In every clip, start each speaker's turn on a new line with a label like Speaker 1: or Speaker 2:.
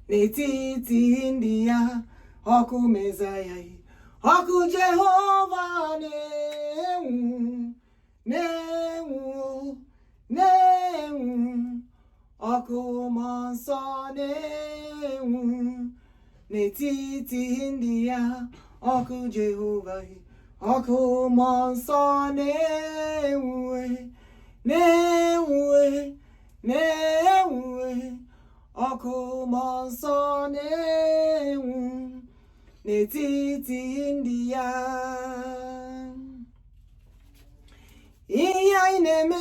Speaker 1: N'etiti ndị ya ọkụ Mesaya, ọkụ Jehova na-enwu, ọkụ mmụọ nsọ na-enwu n'etiti ndị ya ọkụ Jehova, ọkụ mmụọ nsọ na-enwu, ọkụ mmụọ nsọ na-enwu n'etiti ndị ya. Ihe anyị na-eme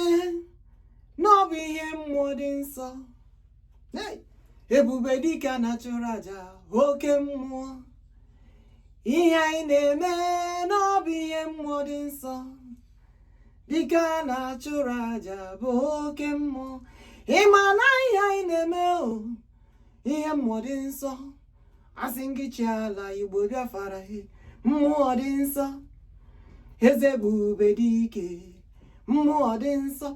Speaker 1: n'ọbụ ihe mmụọ dị nsọ. Ebubedike na-achụrụ aja oke mmụọ. Ihe anyị na-eme n'ọbụ ihe mmụọ dị nsọ. Dike na-achụrụ aja bụ oke mmụọ. Ịma na ihe anyị na-eme ihe mmụọ dị nsọ. Asị gị chi ala Igbo Biafra, mmụọ dị nsọ. Eze Ebubedike, mmụọ dị nsọ.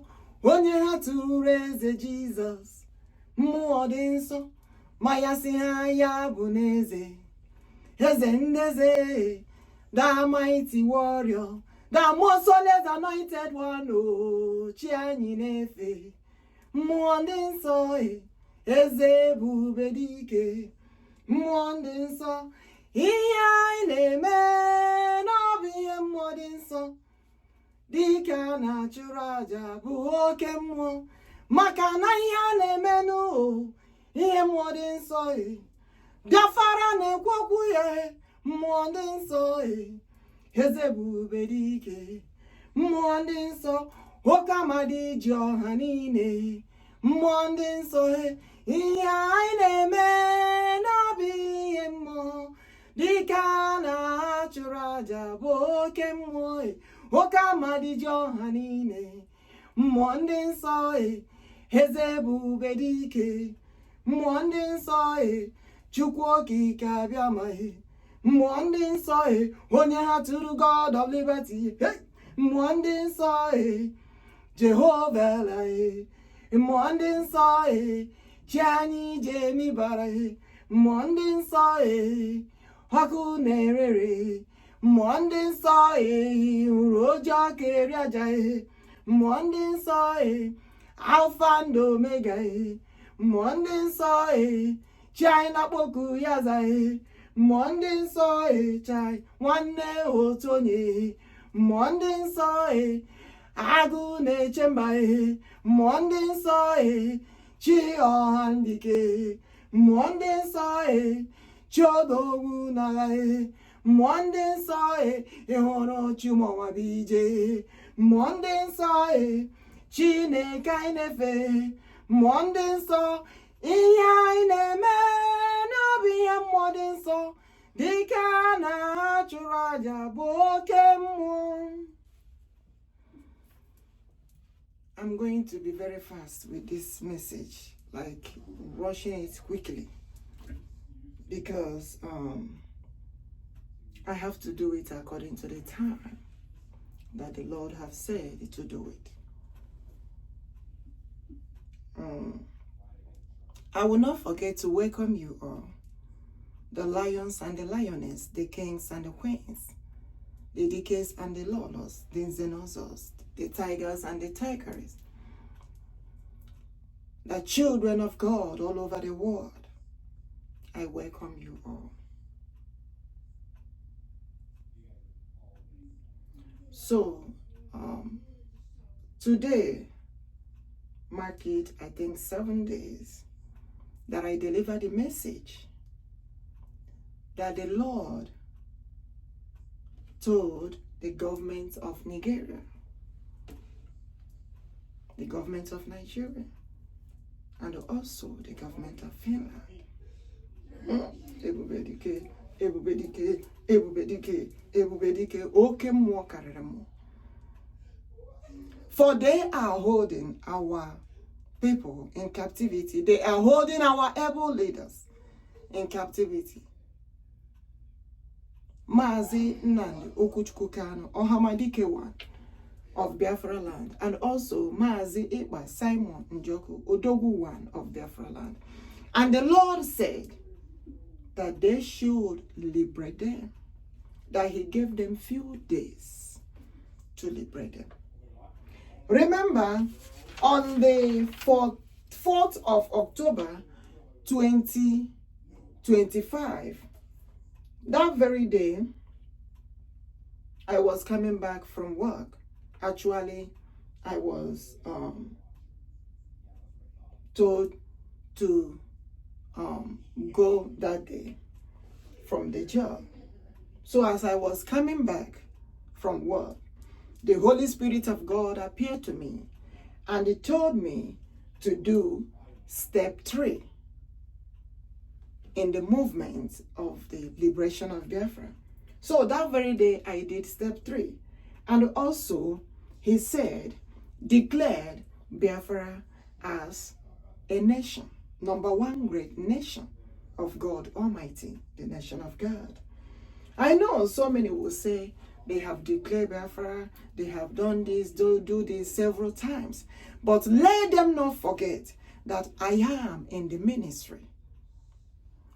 Speaker 1: Onye ha tụrụ eze Jizọs, mmụọ dị nsọ. Ma ya si ha ya bụ n'eze, eze ndeze, the mighty warrior, the most anointed one, chi anyị na-efe. Mmụọ dị nsọ, eze Ebubedike, mmụọ dị nsọ. Ihe anyị na-eme n'ọbụ ihe mmụọ dị nsọ. Dike a na-achụrụ aja bụ oke mmụọ. Maka na ihe a na-eme ihe mmụọ dị nsọ. Biafra na-ekwu okwu ya, mmụọ dị nsọ. Eze Ebubedike, mmụọ dị nsọ. Oke Amadioha niile, mmụọ dị nsọ. Ihe anyị na-eme n'ọbụ ihe mmụọ. Dike a na-achụrụ aja bụ oke mmụọ. Oke Amadioha niile, mmụọ ndị nsọ. Eze Ebubedike, mmụọ ndị nsọ. Chukwuokikeabiam, mmụọ ndị nsọ. Onye ha tụrụ God of Liberty, mmụọ ndị nsọ. Jehova Land, mmụọ ndị nsọ. Chi anyị Jemi bara, mmụọ ndị nsọ. Ọkụ na-erere, mmụọ ndị nsọ. Hụrụ oji ọka eri aja, mmụọ ndị nsọ. Alfa and Omega, mmụọ ndị nsọ. Chi anyị na-akpọku ya za, mmụọ ndị nsọ. Chai nwanne otu onye, mmụọ ndị nsọ. Agụ na-eche mba, mmụọ ndị nsọ. Chi OHAMADIKE, mmụọ ndị nsọ. Chi ODOGWU n'agha, mmụọ ndị nsọ. Ịhụrụ Chimọwabije, mmụọ ndị nsọ. Chineke anyị na-efe, mmụọ ndị nsọ. Ihe anyị na-eme n'ọbụ ihe mmụọ dị nsọ. Dike a na-achụrụ aja bụ oke mmụọ. I'm going to be very fast with this message, like rushing it quickly, because I have to do it according to the time that the Lord has said to do it. I will not forget to welcome you all, the lions and the lioness, the kings and the queens, the decades and the lawless, the xenosos, the tigers and the tigers, the children of God all over the world. I welcome you all. So, today, mark it, I think 7 days, that I delivered the message that the Lord told the government of Nigeria, the government of Nigeria, and also the government of Finland. Ebubedike, Ebubedike, Ebubedike, Ebubedike, oke mmụọ karịrị mmụọ. For they are holding our people in captivity. They are holding our able leaders in captivity. MAZI Nnamdi Chukwuokike OHAMADIKE one of Biafra Land, and also MAZI EKPA Simon NJOKU ODOGWU one of Biafra Land. And the Lord said that they should liberate them, that he gave them few days to liberate them. Remember, on the 4th of October 2025, that very day, I was coming back from work. Actually, I was told to go that day from the job. So as I was coming back from work, the Holy Spirit of God appeared to me, and he told me to do step 3 in the movement of the liberation of Biafra. So that very day I did step 3. And also he said, declared Biafra as a nation, #1 great nation of God Almighty, the nation of God. I know so many will say they have declared Biafra, they have done this, do this several times. But let them not forget that I am in the ministry.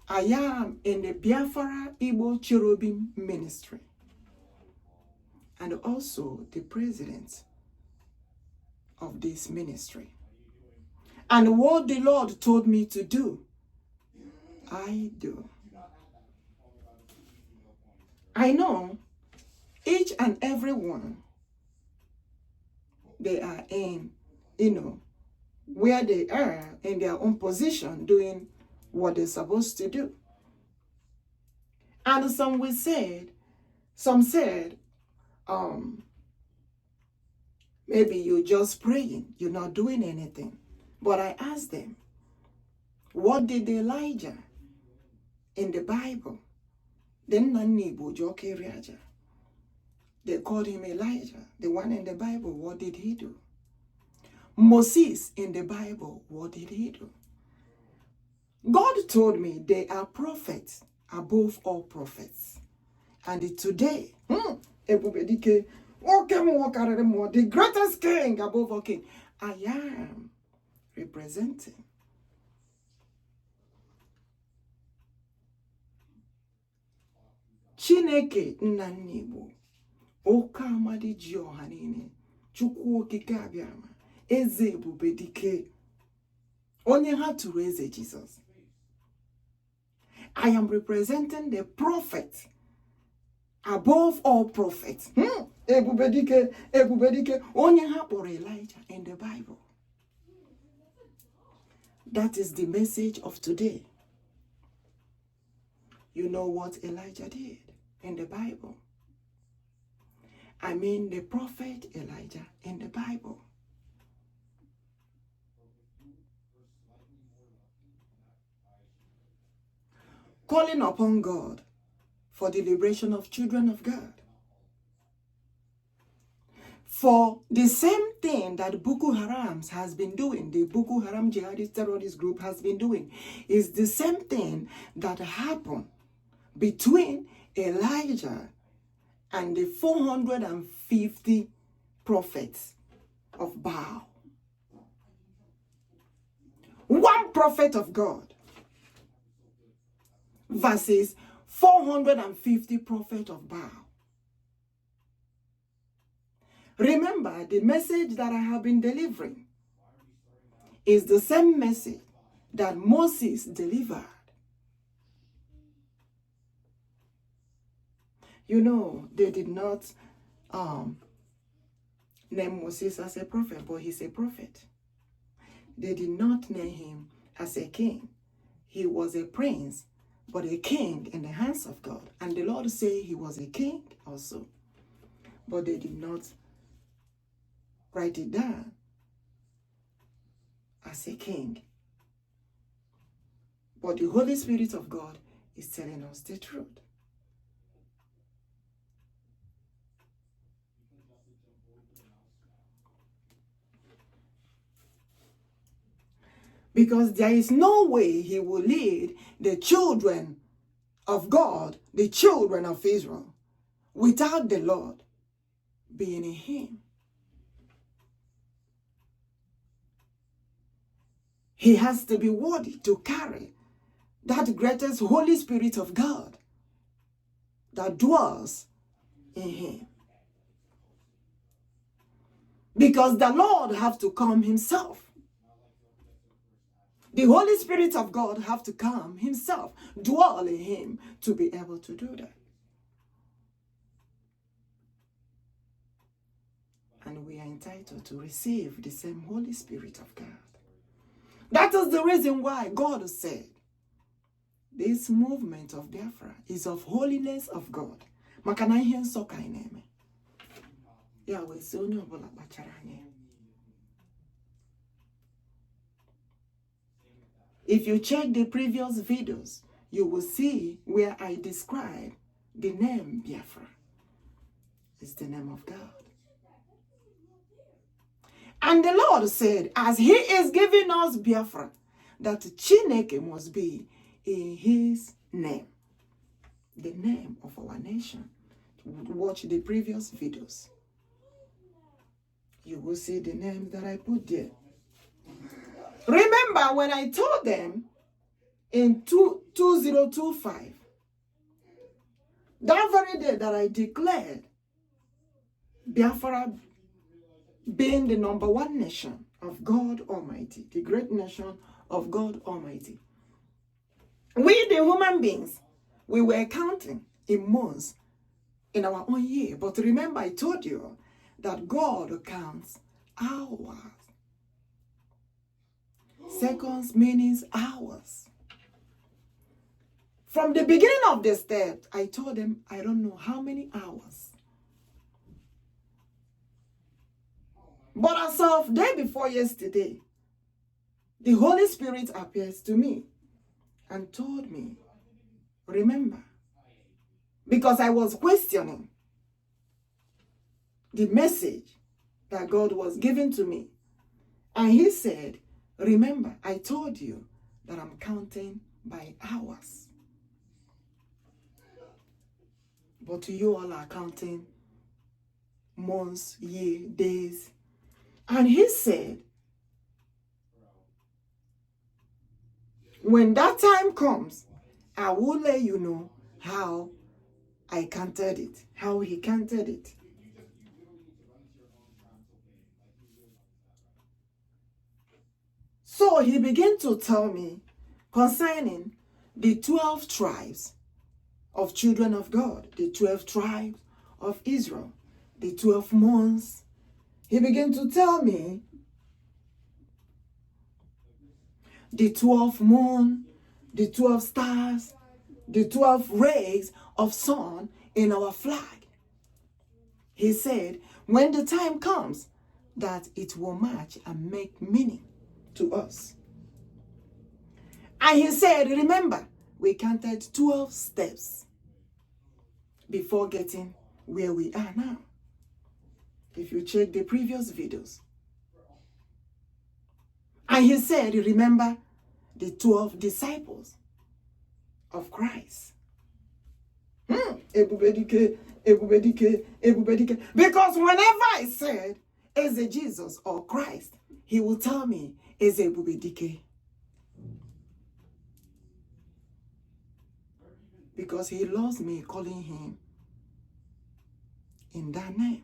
Speaker 1: I am in the Biafra Igbo CHERUBIM ministry. And also the president of this ministry. And what the Lord told me to do, I do. I know each and every one, they are in, where they are in their own position doing what they're supposed to do. And some said, maybe you're just praying, you're not doing anything. But I asked them, what did Elijah in the Bible? Then they called him Elijah, the one in the Bible. What did he do? Moses in the Bible, what did he do? God told me they are prophets above all prophets. And today, EBUBEDIKE, the greatest king above all king, I am representing. Chineke nnannibu, Amadioha nini, Chukwuokikeabiam, EBUBEDIKE, onye ha tụrụ eze Jesus. I am representing the prophet above all prophets. EBUBEDIKE, onye ha kpọrọ Elijah in the Bible. That is the message of today. You know what Elijah did in the Bible? I mean the prophet Elijah in the Bible. Calling upon God for the liberation of children of God. For the same thing that Bokoharam has been doing, the Boko Haram jihadist terrorist group has been doing, is the same thing that happened between Elijah and the 450 prophets of Baal. One prophet of God versus 450 prophets of Baal. Remember, the message that I have been delivering is the same message that Moses delivered. You know, they did not name Moses as a prophet, but he's a prophet. They did not name him as a king. He was a prince, but a king in the hands of God. And the Lord said he was a king also. But they did not write it down as a king. But the Holy Spirit of God is telling us the truth. Because there is no way he will lead the children of God, the children of Israel, without the Lord being in him. he has to be worthy to carry that greatest Holy Spirit of God that dwells in him. Because the Lord have to come himself. The Holy Spirit of God have to come himself, dwell in him to be able to do that. And we are entitled to receive the same Holy Spirit of God. That is the reason why God said, this movement of Biafra is of holiness of God. Makana ihe nsọ ka anyị na-eme. Ya wee sị onye ọbụla kpachara anya. If you check the previous videos, you will see where I describe the name Biafra. It's the name of God. And the Lord said, as he is giving us Biafra, that Chineke must be in his name. The name of our nation. Watch the previous videos. You will see the names that I put there. Remember when I told them in 2025, that very day that I declared Biafra being the #1 nation of God Almighty, the great nation of God Almighty. We, the human beings, we were counting in months in our own year. But remember, I told you that God counts hours. Seconds, minutes, hours. From the beginning of the step, I told them, I don't know how many hours. But as of day before yesterday, the Holy Spirit appears to me and told me, remember, because I was questioning the message that God was giving to me. And he said, remember, I told you that I'm counting by hours. But you all are counting months, years, days. And he said, when that time comes, I will let you know how I counted it, how he counted it. So he began to tell me concerning the 12 tribes of children of God, the 12 tribes of Israel, the 12 months. He began to tell me the 12 moon, the 12 stars, the 12 rays of sun in our flag. He said, when the time comes, that it will match and make meaning to us. And he said, remember, we counted 12 steps before getting where we are now. If you check the previous videos. And he said, remember the 12 disciples of Christ. EBUBEDIKE, EBUBEDIKE, EBUBEDIKE. Because whenever I said, is it Jesus or Christ, he will tell me, is it EBUBEDIKE. Because he loves me calling him in that name.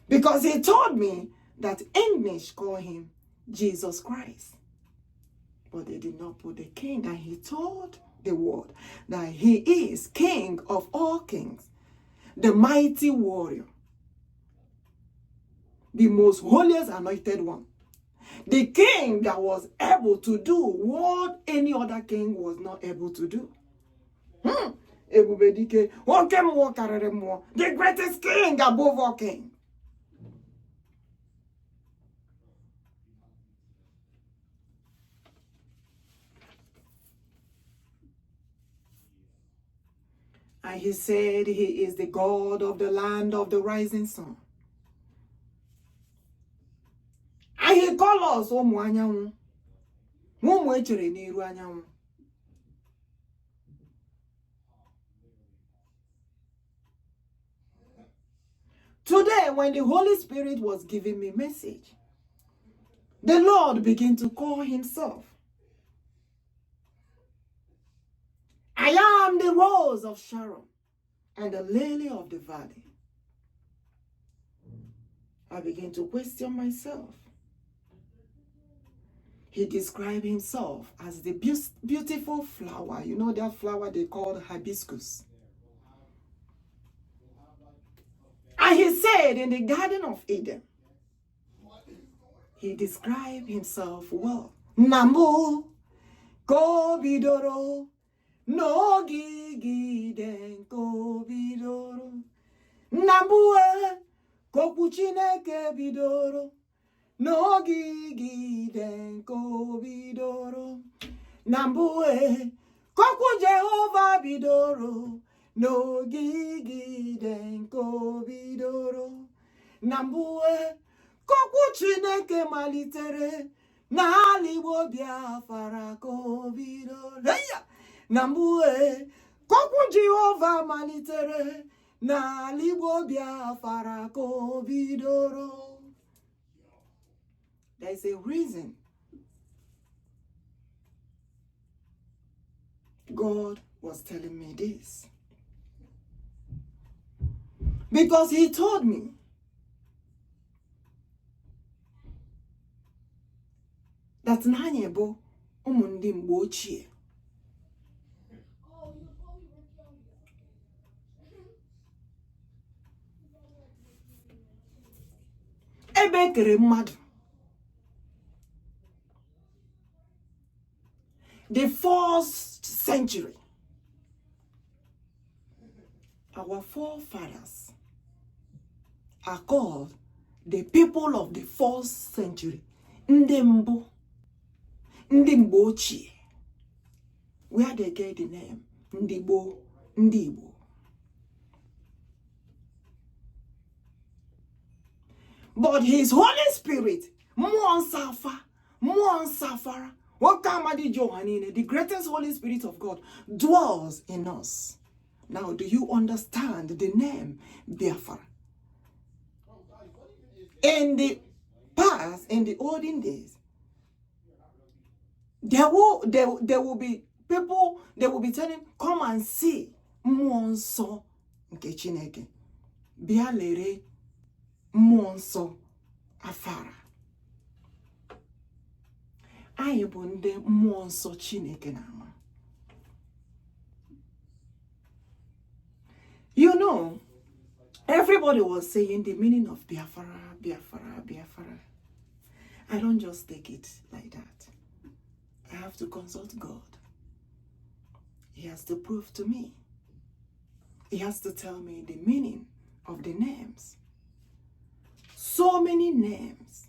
Speaker 1: Because he told me that English call him Jesus Christ. But they did not put the king. And he told the world that he is King of all kings, the mighty warrior, the most holiest anointed one, the king that was able to do what any other king was not able to do. EBUBEDIKE, the greatest king above all kings. And he said he is the God of the land of the rising sun. And he called us ụmụ anyanwụ. Ụmụ echere n'iru anyanwụ. Today, when the Holy Spirit was giving me message, the Lord began to call himself, I am the rose of Sharon and the lily of the valley. I began to question myself. He described himself as the beautiful flower. You know that flower they call hibiscus. And he said in the Garden of Eden, he described himself well. Namu kobidoro no gigiden kobidoro. Namu kopu Chineke bidoro no gigiden kobidoro. Namu kopu Jehovah bidoro no gigiden kobidoro. Namu Koku Chineke malitere n'ala Igbo Biafra kobido. Nambue koku Jehovah malitere n'ala Igbo Biafra kobidoro. There's a reason God was telling me this. Because he told me that n'anya bụ ụmụ ndị mgbe ochie. Ebe ekere mmadụ, the 4th century, our forefathers are called the people of the 4th century. Ndị mbụ, ndị mgbe ochie, where they get the name ndị Igbo, ndị Igbo. But his Holy Spirit, mmụọ nsafara, Amadioha, the greatest Holy Spirit of God, dwells in us. Now, do you understand the name Biafra? In the past, in the olden days, there will be people, they will be telling, come and see mmụọ nsọ nke Chineke. Bịa lere mmụọ nsọ afara. Anyị bụ ndị mmụọ nsọ Chineke na-ama. You know, everybody was saying the meaning of Biafra, Biafra, Biafra. I don't just take it like that. I have to consult God. He has to prove to me. He has to tell me the meaning of the names. So many names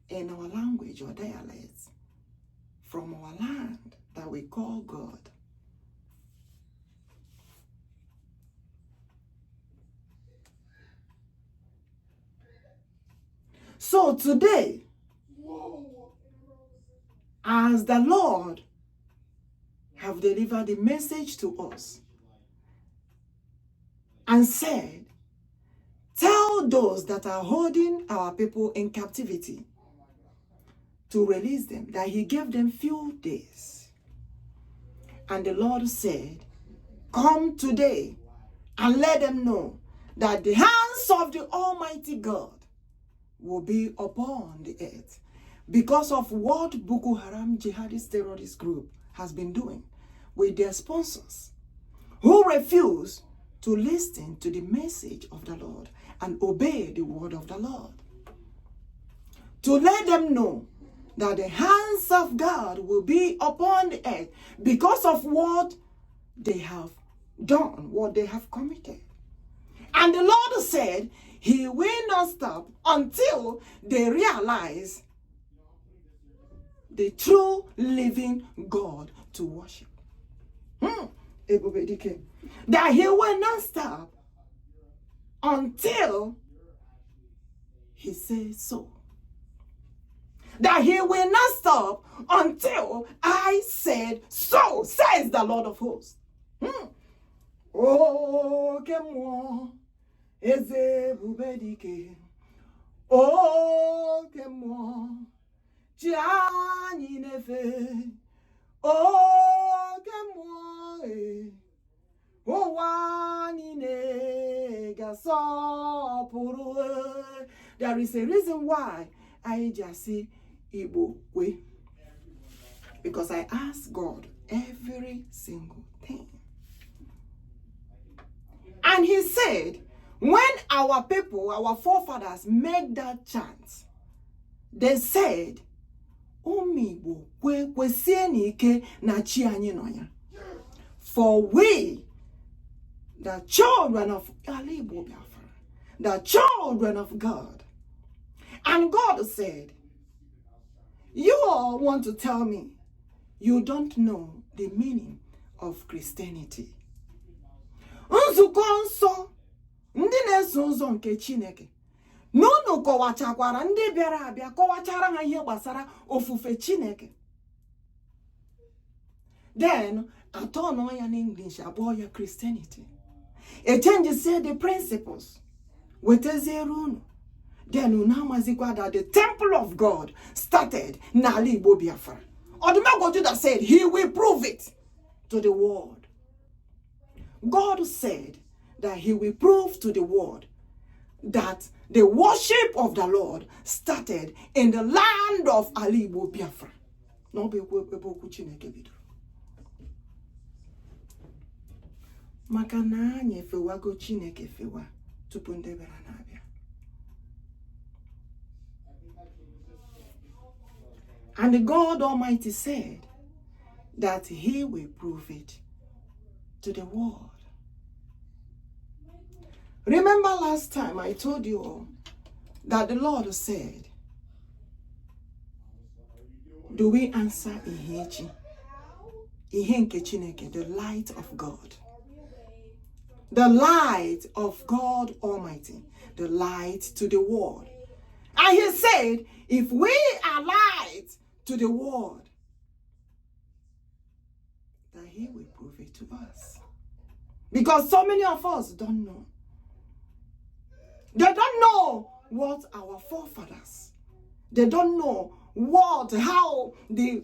Speaker 1: in our language or dialects from our land that we call God. So today, as the Lord have delivered the message to us and said, tell those that are holding our people in captivity to release them, that he gave them few days. And the Lord said, come today and let them know that the hands of the Almighty God will be upon the earth because of what Bokoharam jihadist terrorist group has been doing with their sponsors who refuse to listen to the message of the Lord and obey the word of the Lord. To let them know that the hands of God will be upon the earth because of what they have done, what they have committed. And the Lord said, he will not stop until they realize the true living God to worship. EBUBEDIKE. That he will not stop until he says so. That he will not stop until I said so, says the Lord of hosts. Oh, kemo eze EBUBEDIKE. Oh, kemo Chiani nefe. Oke mmụọ ụwa niile ga-asọpụrụ. There is a reason why I just say Igbo way. Because I ask God every single thing. And he said, when our people, our forefathers made that chant, they said, Omigbo kwe kwesieni ike na chi anyị nọ ya. For we, the children of Igbo Biafra, the children of God. And God said, you all want to tell me you don't know the meaning of Christianity. Nzukọ nsọ ndị na-eso ụzọ nke Chineke n'unu kọwachakwara ndị bịara abịa kọwachara ha ihe gbasara ofufe Chineke. Then atọ no ya in English abụọ ya Christianity. A change say the principles weteziere unu. Then unamazikwa that the temple of God started n'ala Igbo Biafra. Odumagojuda said he will prove it to the world. God said that he will prove to the world that the worship of the Lord started in the land of Ali Igbo Biafra. No be okwu Chineke bidoro. Maka na anyị efewago Chineke efewa tupu ndị bịara na-abịa. And God Almighty said that he will prove it to the world. Remember last time I told you all that the Lord said, do we answer Ihechi? Ihenke Chineke, the light of God. The light of God Almighty, the light to the world. And he said, if we are light to the world, that he will prove it to us. Because so many of us don't know. They don't know what our forefathers, they don't know how the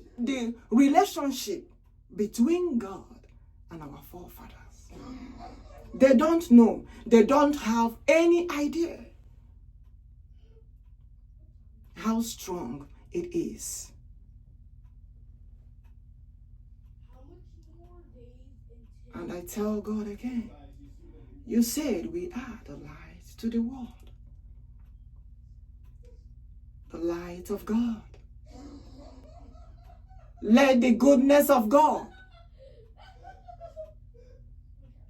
Speaker 1: relationship between God and our forefathers. They don't know. They don't have any idea how strong it is. And I tell God again, you said we are the light to the world. The light of God. Let the goodness of God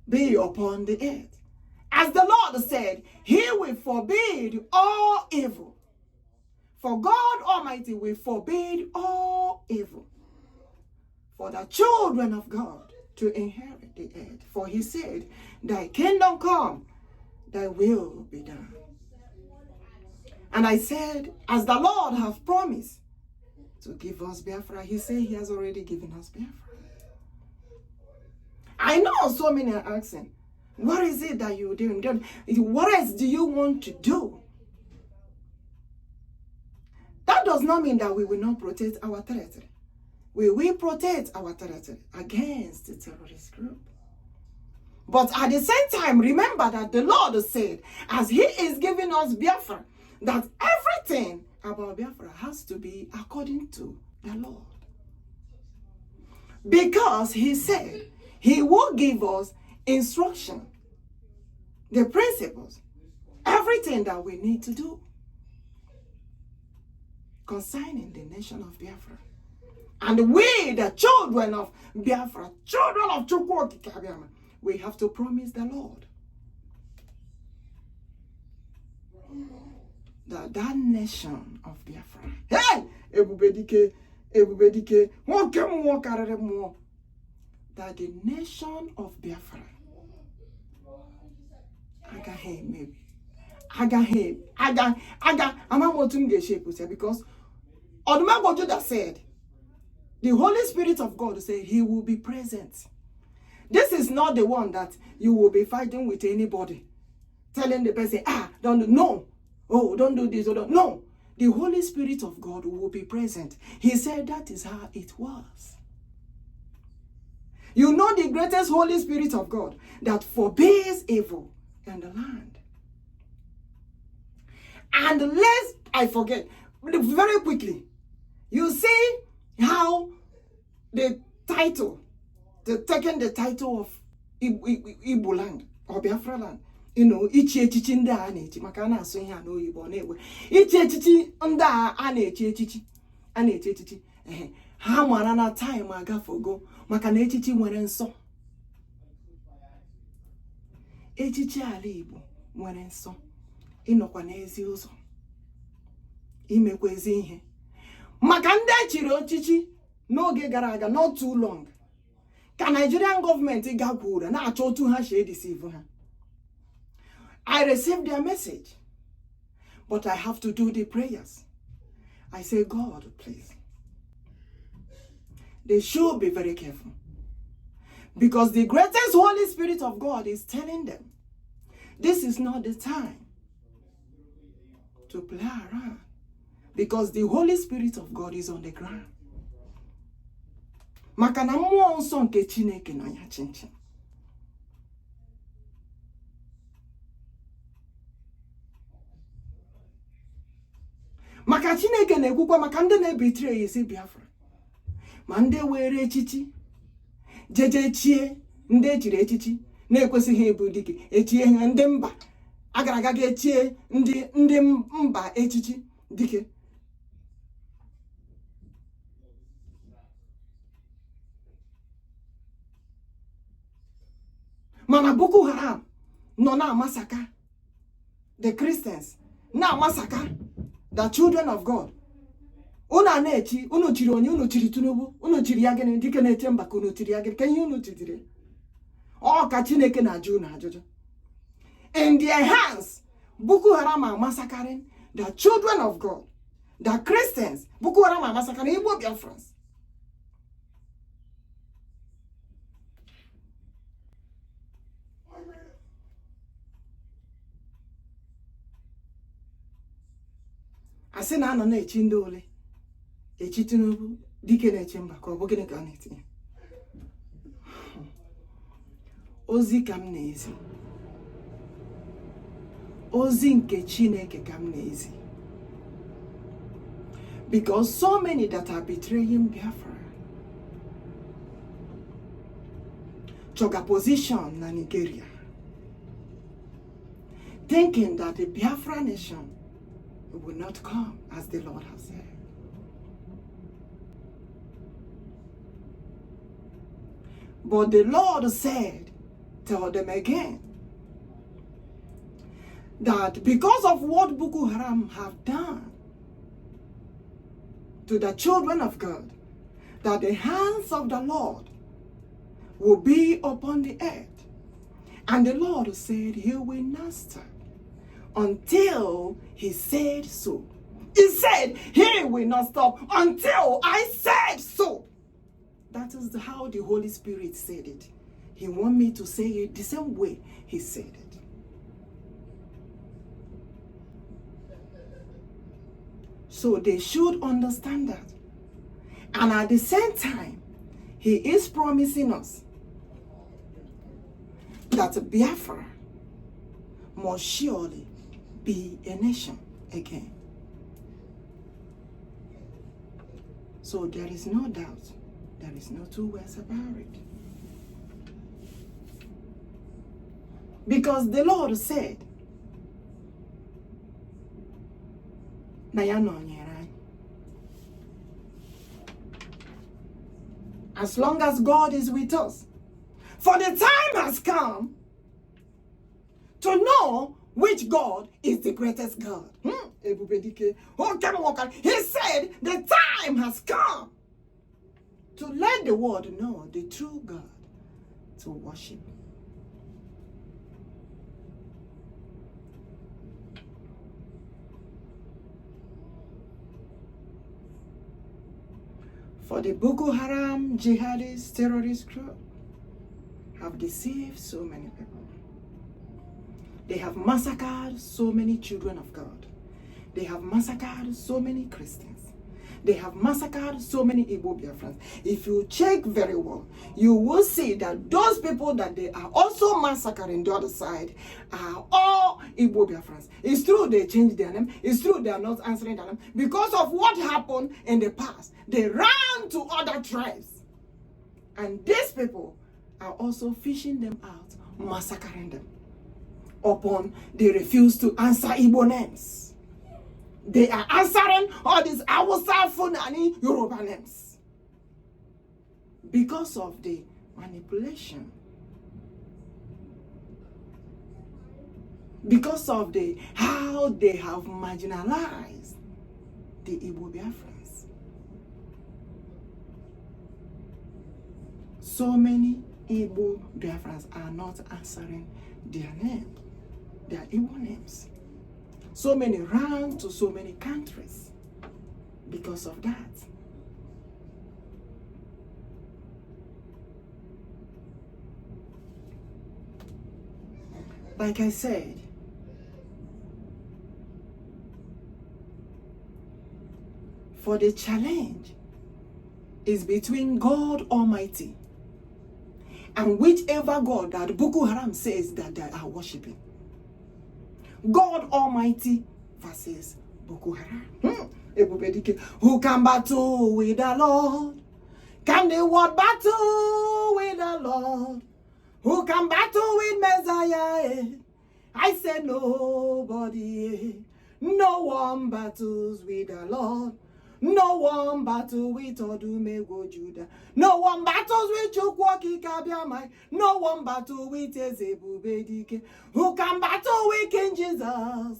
Speaker 1: be upon the earth. As the Lord said, he will forbid all evil. For God Almighty will forbid all evil for the children of God to inherit the earth. For he said, thy kingdom come, thy will be done. And I said, as the Lord have promised to give us Biafra, he said he has already given us Biafra. I know so many are asking, what is it that you're doing? What else do you want to do? That does not mean that we will not protect our territory. We will protect our territory against the terrorist group. But at the same time, remember that the Lord said, as he is giving us Biafra, that everything about Biafra has to be according to the Lord. Because he said he will give us instruction, the principles, everything that we need to do concerning the nation of Biafra. And we, the children of Biafra, children of Chukwuokikeabiam, we have to promise the Lord that that nation of Biafra, hey, EBUBEDIKE, EBUBEDIKE, that the nation of Biafra, because Odumagojuda said, the Holy Spirit of God said he will be present. This is not the one that you will be fighting with anybody, telling the person, don't do, no, oh, don't do this, or don't. No, the Holy Spirit of God will be present. He said that is how it was. You know the greatest Holy Spirit of God that forbids evil in the land. And I forget, very quickly, you see how the title, taking the title of Igbo land or Biafra land, you know, ichi echichi ndị a na-echi maka a na-asụ ihe a n'oyibo na-ewe ichi echichi ndị a na-echi echichi ha mara na time agafego maka na echichi nwere nsọ. Echichi ala Igbo nwere nsọ, ịnọkwa n'ezi ụzọ, imekwa ezi ihe. Maka ndị echiri ochichi n'oge gara aga, not too long, ka Nigerian government gakwuru na-achọ otu ha shi deceive ha. I received their message, but I have to do the prayers. I say, God, please. They should be very careful. Because the greatest Holy Spirit of God is telling them, this is not the time to play around. Because the Holy Spirit of God is on the ground. Maka na mmụọ nsọ nke Chineke nọ ya chinchin. Maka Chineke na-ekwukwa maka ndị na-ebetray isi Biafra. Ma ndị were echichi jeje chie ndị echiri echichi na-ekwesịghị ịbụ dike, echie ha ndị mba agara aga echie ndị mba echichi dike. Mana Bokoharam nọ na-amasaka the Christians, na-amasaka the children of God. Unu na-echi, unu chiri onye, unu chiri Tinubu, unu chiri ya gịnị dike na-eche mba ka unu chiri ya gịnị, ka ihe unu chidire. Ọ ka Chineke na-ajụ unu ajụjụ. In their hands, Bokoharam are massacring the children of God, the Christians. Bokoharam are massacring Igbo Biafrans. Asị na anọ na-echi ndị ole, echi Tinubu dike na-eche mba ka ọ bụ gịnị ka a na-etinye. Ozi ka m na-ezi, ozi nke Chineke ka m na-ezi. Because so many that are betraying Biafra took a position na Nigeria, thinking that the Biafra nation will not come as the Lord has said. But the Lord said, tell them again, that because of what Bokoharam have done to the children of God, that the hands of the Lord will be upon the earth. And the Lord said he will not stop until he said so. He said he will not stop until I said so. That is how the Holy Spirit said it. He wants me to say it the same way he said it. So they should understand that. And at the same time, he is promising us that Biafra must surely be a nation again. So there is no doubt, there is no two ways about it. Because the Lord said, as long as God is with us, for the time has come to know which God is the greatest God. EBUBEDIKE. He said the time has come to let the world know the true God to worship. For the Bokoharam jihadist terrorist group have deceived so many people. They have massacred so many children of God. They have massacred so many Christians. They have massacred so many Igbo Biafrans. If you check very well, you will see that those people that they are also massacring the other side are all Igbo Biafrans. It's true they changed their name. It's true they are not answering their name. Because of what happened in the past, they ran to other tribes. And these people are also fishing them out, massacring them. Upon they refuse to answer Igbo names. They are answering all these Hausa, Fulani, Yoruba names. Because of the manipulation. Because of how they have marginalized the Igbo Biafrans. So many Igbo Biafrans are not answering their name, their Igbo names. So many ran to so many countries because of that. Like I said, for the challenge is between God Almighty and whichever God that Bokoharam says that they are worshiping. God Almighty versus Bokoharam. EBUBEDIKE. Who can battle with the Lord? Can the world battle with the Lord? Who can battle with Messiah? I say nobody. No one battles with the Lord. No one battle with Odumego Judah. No one battles with Chukwuokikeabiam. No one battle with EBUBEDIKE. Who can battle with King Jesus?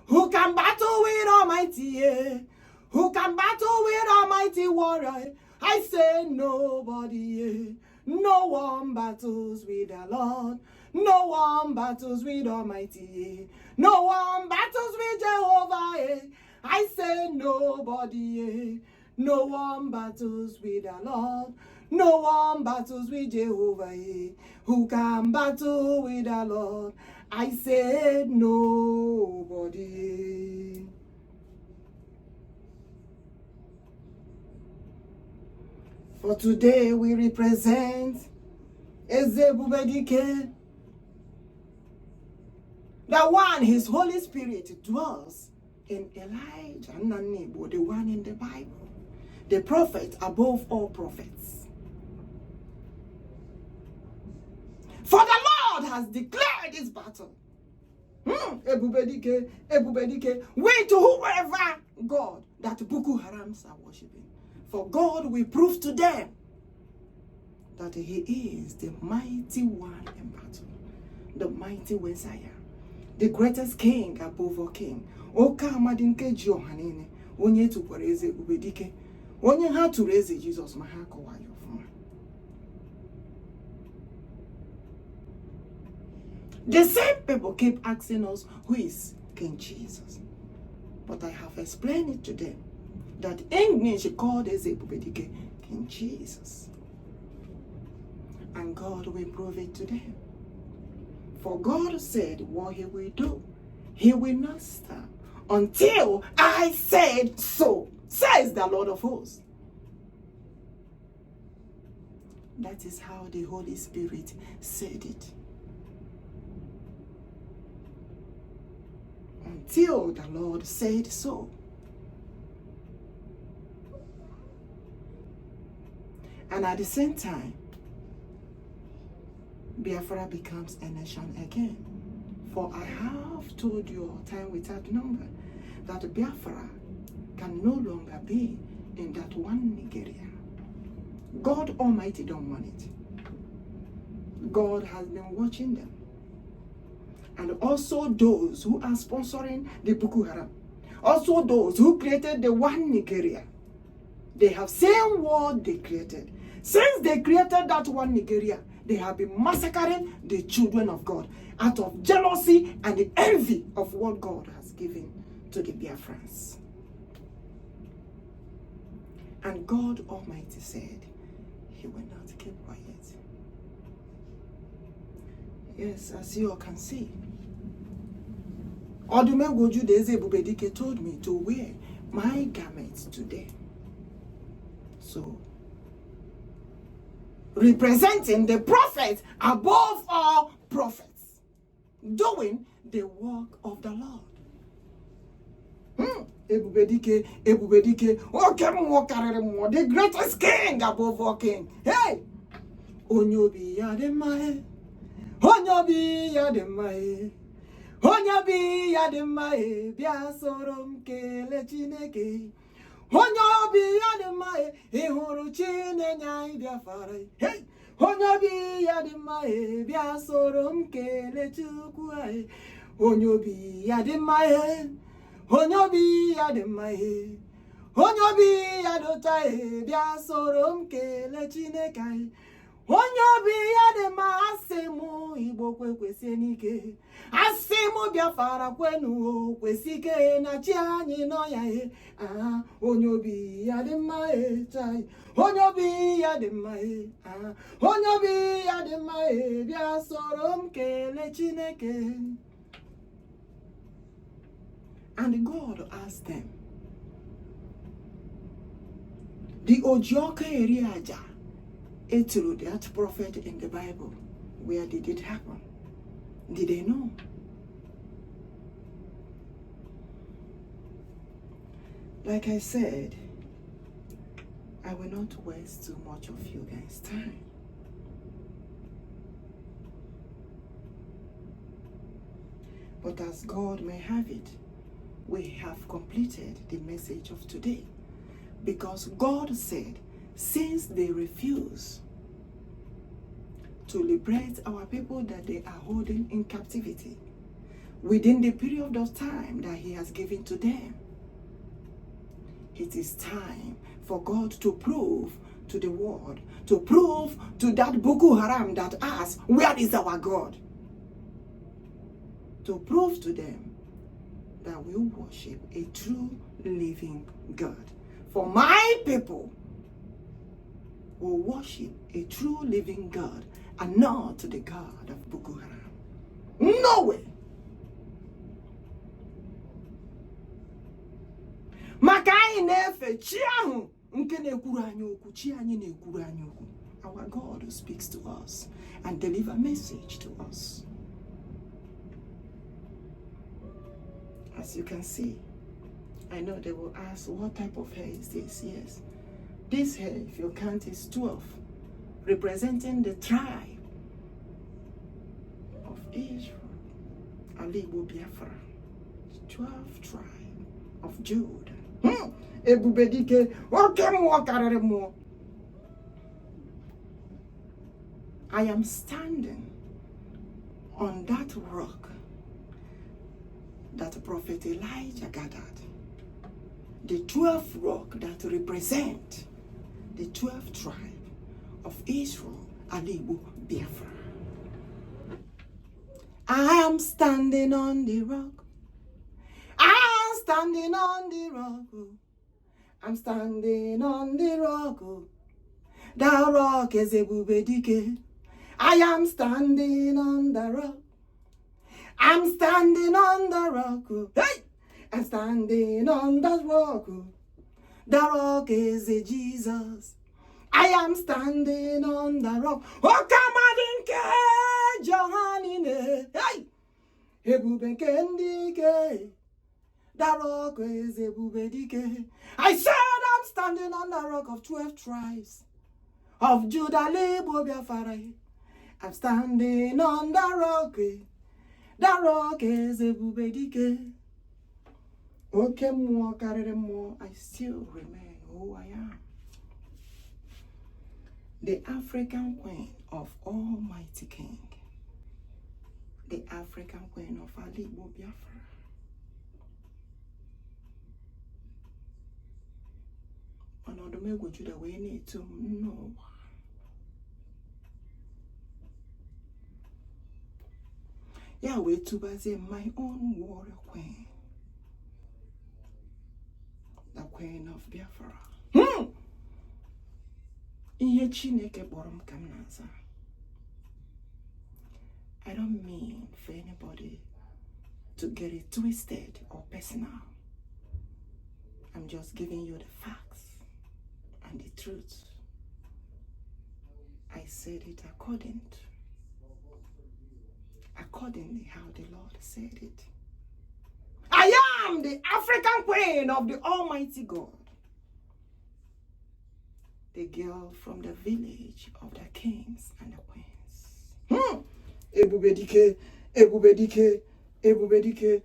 Speaker 1: Who can battle with Almighty? Who can battle with Almighty Warrior? I say nobody. No one battles with the Lord. No one battles with Almighty. No one battles with Jehovah. I say nobody. No one battles with the Lord. No one battles with Jehovah. Who can battle with the Lord? I say nobody. For today we represent EBUBEDIKE, the one His Holy Spirit dwells in Elijah, NNAMDI, the one in the Bible, the prophet above all prophets. For the Lord has declared this battle. EBUBEDIKE, wait to whoever God that Bokoharams are worshiping. For God will prove to them that He is the mighty one in battle, the mighty Messiah, the greatest king above all king. OHAMADIKE Johanine, onye tukwara eze EBUBEDIKE, onye ha tụrụ eze Jesus ma ha kọwa ya ọfụma. The same people keep asking us, who is King Jesus? But I have explained it to them that English called as EBUBEDIKE King Jesus. And God will prove it to them. For God said what He will do. He will not stop until I said so, says the Lord of hosts. That is how the Holy Spirit said it. Until the Lord said so. And at the same time, Biafra becomes a nation again. For I have told you time without number that Biafra can no longer be in that one Nigeria. God Almighty don't want it. God has been watching them. And also those who are sponsoring the Bokoharam. Also those who created the one Nigeria. They have seen what they created. Since they created that one Nigeria, they have been massacring the children of God out of jealousy and the envy of what God has given to the Biafrans. And God Almighty said He will not keep quiet. Yes, as you all can see, Odumegwu Eze EBUBEDIKE told me to wear my garments today. So, representing the prophet above all prophets, doing the work of the Lord. EBUBEDIKE, the greatest king above all king. Hey! Onyobi yademae, onyobi yademae, onyobi yademae, bia sorom kele Chineke. Onyobi yademae, ihuru Chineke Biafra. Hey! Onyobi yademae, bia sorom kele Chukwuokike. Onyobi yademae, onyobi yademae, onyobi yadotae, bia sorom kele Chineke. Onyobi yadema asemu Igbo kwesi nike, asemu Biafra kwenu kwesike na chi anyị no ya onyobi yadema chai, onyobi yadema onyobi yadema bia sorom kele Chineke. And God asked them, the Ojoka area through that prophet in the Bible, where did it happen? Did they know? Like I said, I will not waste too much of you guys' time. But as God may have it, we have completed the message of today. Because God said, since they refuse to liberate our people that they are holding in captivity within the period of time that He has given to them, it is time for God to prove to the world, to prove to that Bokoharam that asks, where is our God? To prove to them that we worship a true living God. For my people will worship a true living God and not the God of Bokoharam. No way. Maka anyị na-efe chi ahụ nke na-ekwuru anyị okwu, chi anyị na-ekwuru anyị okwu. Our God who speaks to us and deliver message to us. As you can see, I know they will ask, what type of hair is this? Yes. This hair, if you count, is 12, representing the tribe of Israel. Igbo Biafra, 12 tribe of Judah. EBUBEDIKE, I am standing on that rock that Prophet Elijah gathered. The 12 rock that represent the 12 tribe of Israel, Igbo Biafra. I am standing on the rock. I am standing on the rock. I'm standing on the rock. That rock is EBUBEDIKE. I am standing on the rock. I'm standing on the rock. Hey! I'm standing on that rock. The rock is Jesus. I am standing on the rock. OHAMADIKE Johanine. Hey! EBUBEDIKE. The rock is EBUBEDIKE. I said I'm standing on the rock of 12 tribes of Judah, Igbo Biafra. I'm standing on the rock. The rock is EBUBEDIKE. Okay, more, carry more. I still remain who I am. The African Queen of Almighty King. The African Queen of Igbo Biafra. Odumegwu Judah, we need to know. Yahweh Tubaze, my own warrior queen. The Queen of Biafra. Ihe Chineke kpọrọ m ka m na-aza. I don't mean for anybody to get it twisted or personal. I'm just giving you the facts and the truth. I said it accordingly how the Lord said it. I am the African queen of the Almighty God, the girl from the village of the kings and the queens. EBUBEDIKE, EBUBEDIKE, EBUBEDIKE.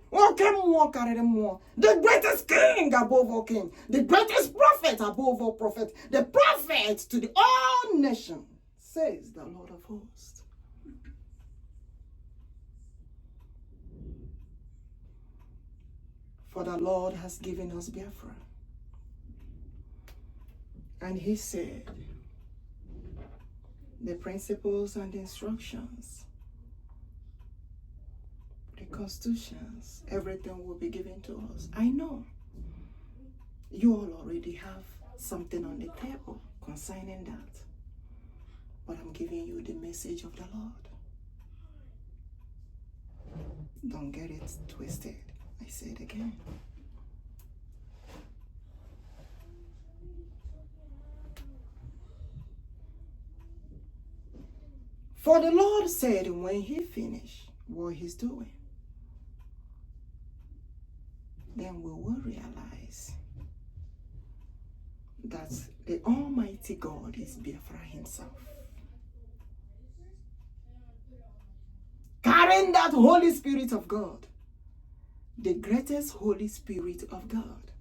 Speaker 1: The greatest king above all kings, the greatest prophet above all prophets, the prophet to the all nations, says the Lord of hosts. For the Lord has given us Biafra. And he said, the principles and the instructions, the constitutions, everything will be given to us. I know you all already have something on the table concerning that. But I'm giving you the message of the Lord. Don't get it twisted. I say it again. For the Lord said when he finished what he's doing, then we will realize that the Almighty God is Biafra himself. Carrying that Holy Spirit of God, the greatest Holy Spirit of God.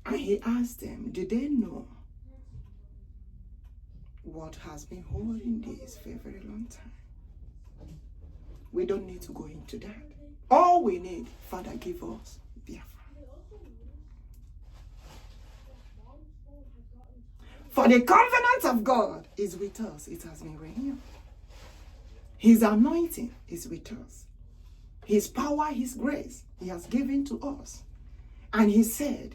Speaker 1: And he asked them, did they know what has been holding this for a very long time? We don't need to go into that. All we need, Father, give us Biafra. For the covenant of God is with us. It has been renewed. His anointing is with us. His power, his grace, he has given to us. And he said,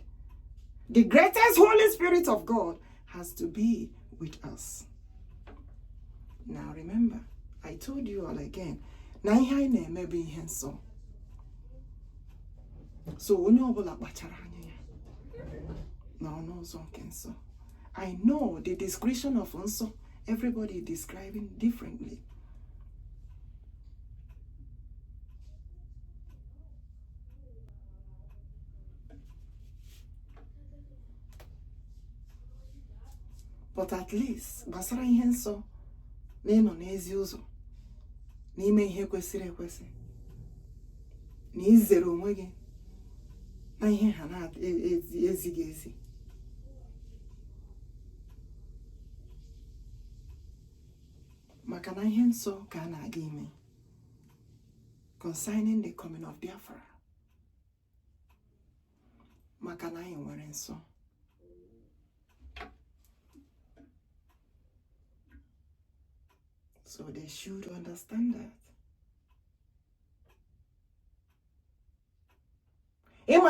Speaker 1: the greatest Holy Spirit of God has to be with us. Now remember, I told you all again, so I know the description of unso, everybody is describing differently. But at least, basara ihe nsọ na ịnọ n'ezi ụzọ n'ime ihe kwesịrị ekwesị na izere onwe gị na ihe ha na-ezighị ezi. Maka na ihe nsọ ka a na-aga ime concerning the coming of Biafra. Maka na anyị nwere nsọ. So they should understand that. No.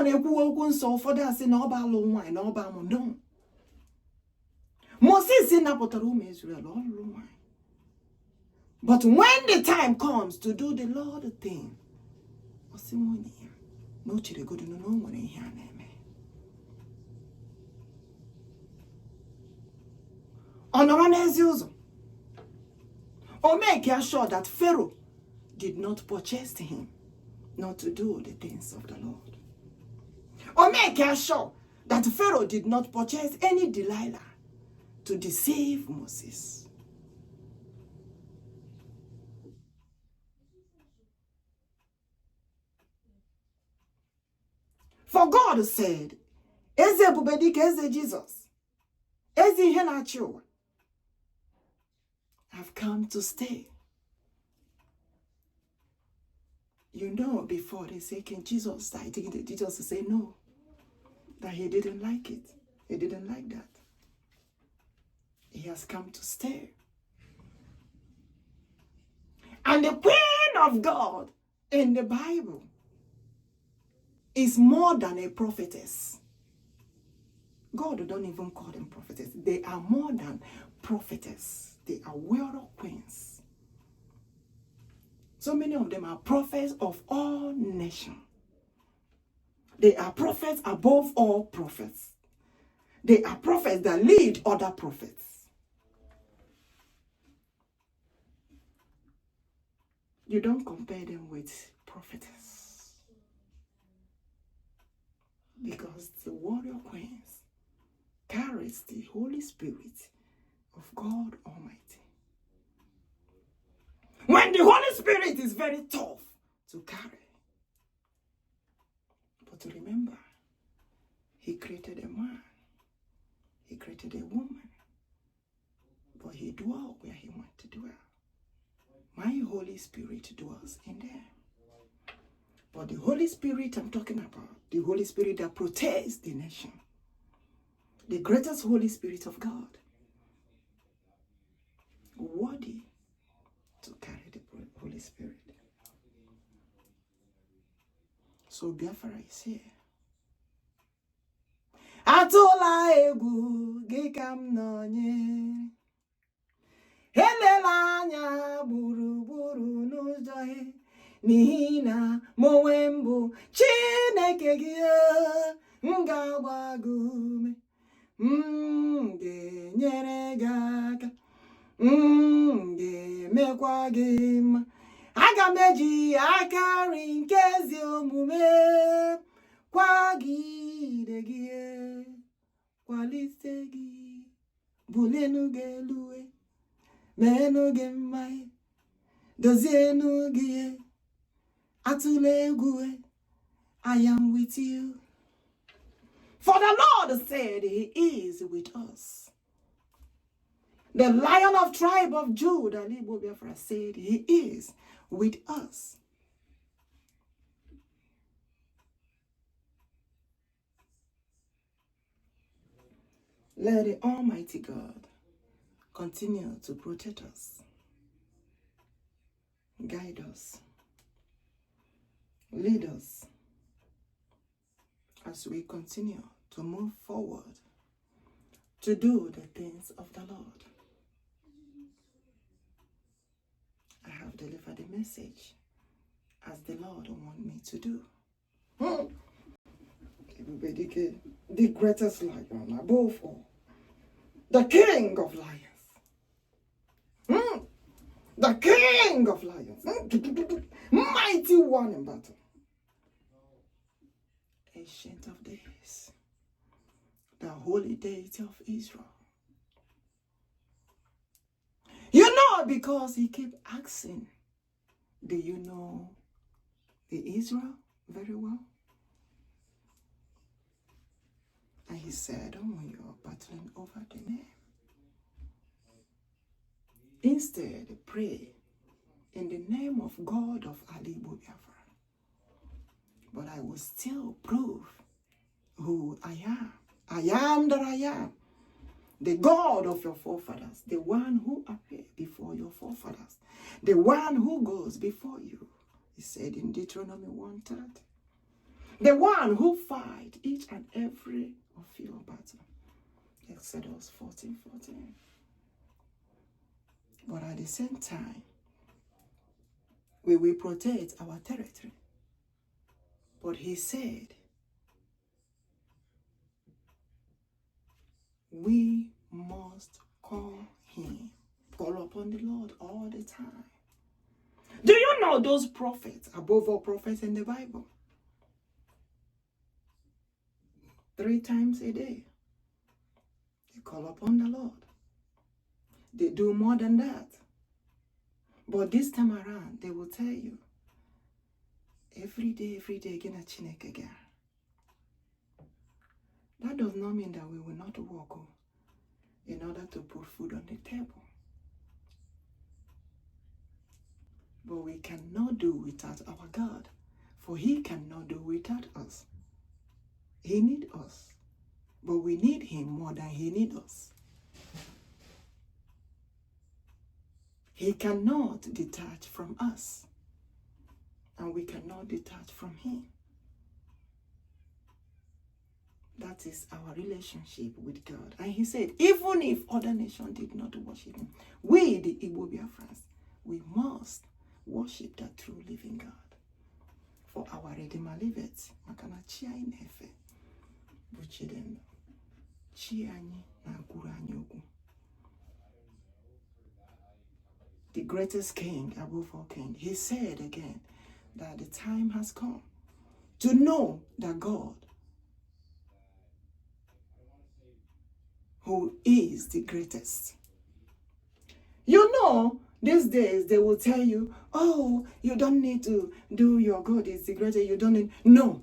Speaker 1: Moses Israel. But when the time comes to do the Lord thing, or make sure that Pharaoh did not purchase him not to do the things of the Lord. Or make sure that Pharaoh did not purchase any Delilah to deceive Moses. For God said, Eze EBUBEDIKE, Eze Jesus, Eze Henachu, have come to stay. You know, before they say, can Jesus die? Jesus say no, that he didn't like it. He didn't like that. He has come to stay. And the Queen of God in the Bible is more than a prophetess. God don't even call them prophetess. They are more than prophetess. They are warrior queens. So many of them are prophets of all nations. They are prophets above all prophets. They are prophets that lead other prophets. You don't compare them with prophetess. Because the warrior queens carries the Holy Spirit of God Almighty. When the Holy Spirit is very tough to carry. But remember, he created a man. He created a woman. But he dwelled where he wanted to dwell. My Holy Spirit dwells in them. But the Holy Spirit I'm talking about, the Holy Spirit that protects the nation, the greatest Holy Spirit of God, worthy to carry the Holy Spirit. So Biafra is here. Atụla egwu gị ka m nọnyere. Elela anya gburugburu n'ụzọ n'ihi na mụ onwe m bụ Chineke gị, m ga-agba gị ume, m ga-enyere gị aka, m ga-emekwa gị mma. Aga m eji aka nri nke ezi omume kwagide gị, kwalite gị, bulienu gị elu, meenu gị mma, dozienu gị, atụla egwu, I am with you. For the Lord said he is with us. The Lion of tribe of Judah, Biafra, said he is with us. Let the Almighty God continue to protect us, guide us, lead us as we continue to move forward to do the things of the Lord. I have delivered the message as the Lord wants me to do. EBUBEDIKE, the greatest lion above all, the king of lions. The king of lions. Mighty one in battle. Ancient of days. The holy deity of Israel. You know, because he keep asking, do you know the Israel very well? And he said, oh, you're battling over the name. Instead, pray in the name of God of Biafra. But I will still prove who I am. I am that I am. The God of your forefathers. The one who appeared before your forefathers. The one who goes before you. He said in Deuteronomy 1:30. The one who fight each and every of your battle. Exodus 14:14. But at the same time, we will protect our territory. But he said, we must call upon the Lord all the time. Do you know those prophets, above all prophets in the Bible? 3 times a day, they call upon the Lord. They do more than that. But this time around, they will tell you, every day, gina Chineke ga. That does not mean that we will not work in order to put food on the table. But we cannot do without our God, for he cannot do without us. He needs us, but we need him more than he needs us. He cannot detach from us, and we cannot detach from him. That is our relationship with God. And he said, even if other nations did not worship him, we, the Igbo Biafrans, we must worship the true living God. For our Redeemer liveth, makana chi anyị na-efe bụ Chidendo, chi anyị na-akwụrụ anyị okwu. The greatest king above all kings. He said again that the time has come to know that God, who is the greatest. You know, these days they will tell you, oh, you don't need to do your God is the greatest. You don't need. No.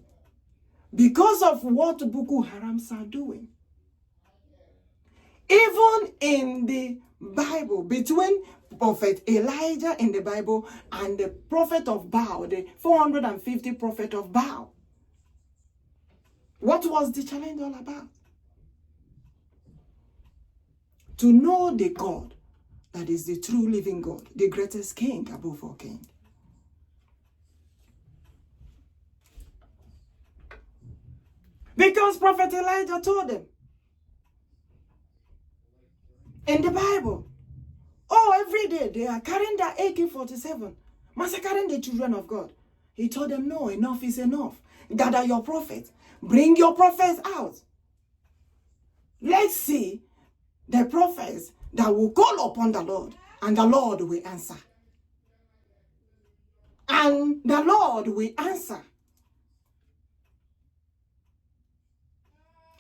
Speaker 1: Because of what Bokoharams are doing. Even in the Bible, between Prophet Elijah in the Bible and the prophet of Baal, the 450 prophet of Baal, what was the challenge all about? To know the God that is the true living God, the greatest king above all kings. Because Prophet Elijah told them in the Bible, oh, every day they are carrying their AK-47, massacring the children of God. He told them, no, enough is enough. Gather your prophets. Bring your prophets out. Let's see the prophets that will call upon the Lord, and the Lord will answer. And the Lord will answer.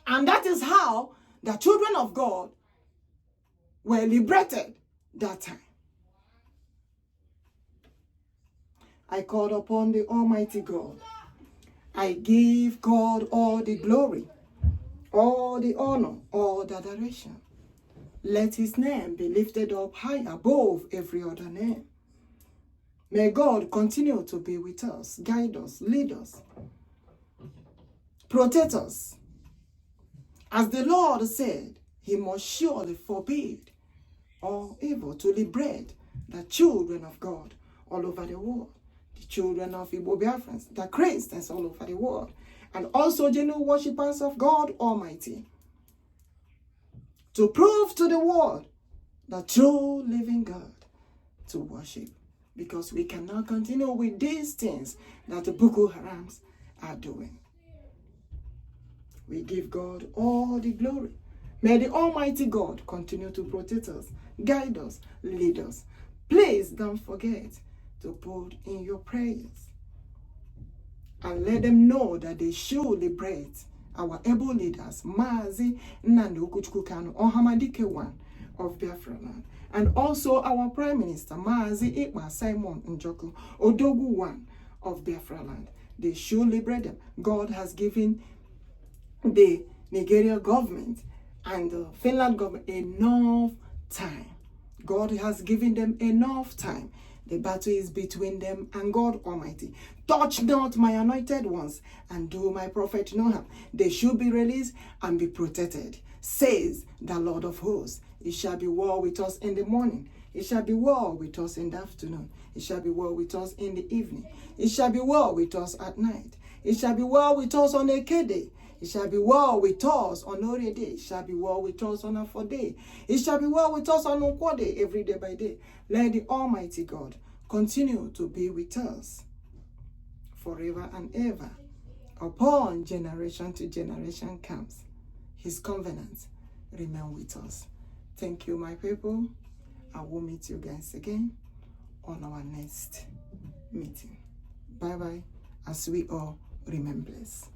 Speaker 1: And that is how the children of God were liberated that time. I called upon the Almighty God. I give God all the glory, all the honor, all the adoration. Let his name be lifted up high above every other name. May God continue to be with us, guide us, lead us, protect us. As the Lord said, he must surely forbid all evil, to liberate the children of God all over the world, the children of Igbo Biafrans, the Christians all over the world, and also genuine worshippers of God Almighty, to prove to the world the true living God to worship, because we cannot continue with these things that the Bokoharams are doing. We give God all the glory. May the Almighty God continue to protect us, guide us, lead us. Please don't forget to put in your prayers and let them know that they should liberate our able leaders, MAZI, NNAMDI, OHAMADIKE 1 of Biafra Land, and also our Prime Minister, MAZI NJOKU, ODOGWU 1 of Biafra Land. They should liberate them. God has given the Nigeria government and the Finland government enough time. God has given them enough time. The battle is between them and God Almighty. Touch not my anointed ones and do my prophet no harm. They should be released and be protected, says the Lord of hosts. It shall be war with us in the morning. It shall be war with us in the afternoon. It shall be war with us in the evening. It shall be war with us at night. It shall be war with us on a K-day. It shall be war with us on Ore day. It shall be war with us on a 4 day. It shall be war with us on a 4 day, every day by day. Let the Almighty God continue to be with us forever and ever. Upon generation to generation comes, his covenant remain with us. Thank you, my people. I will meet you guys again on our next meeting. Bye-bye, as we all remain blessed.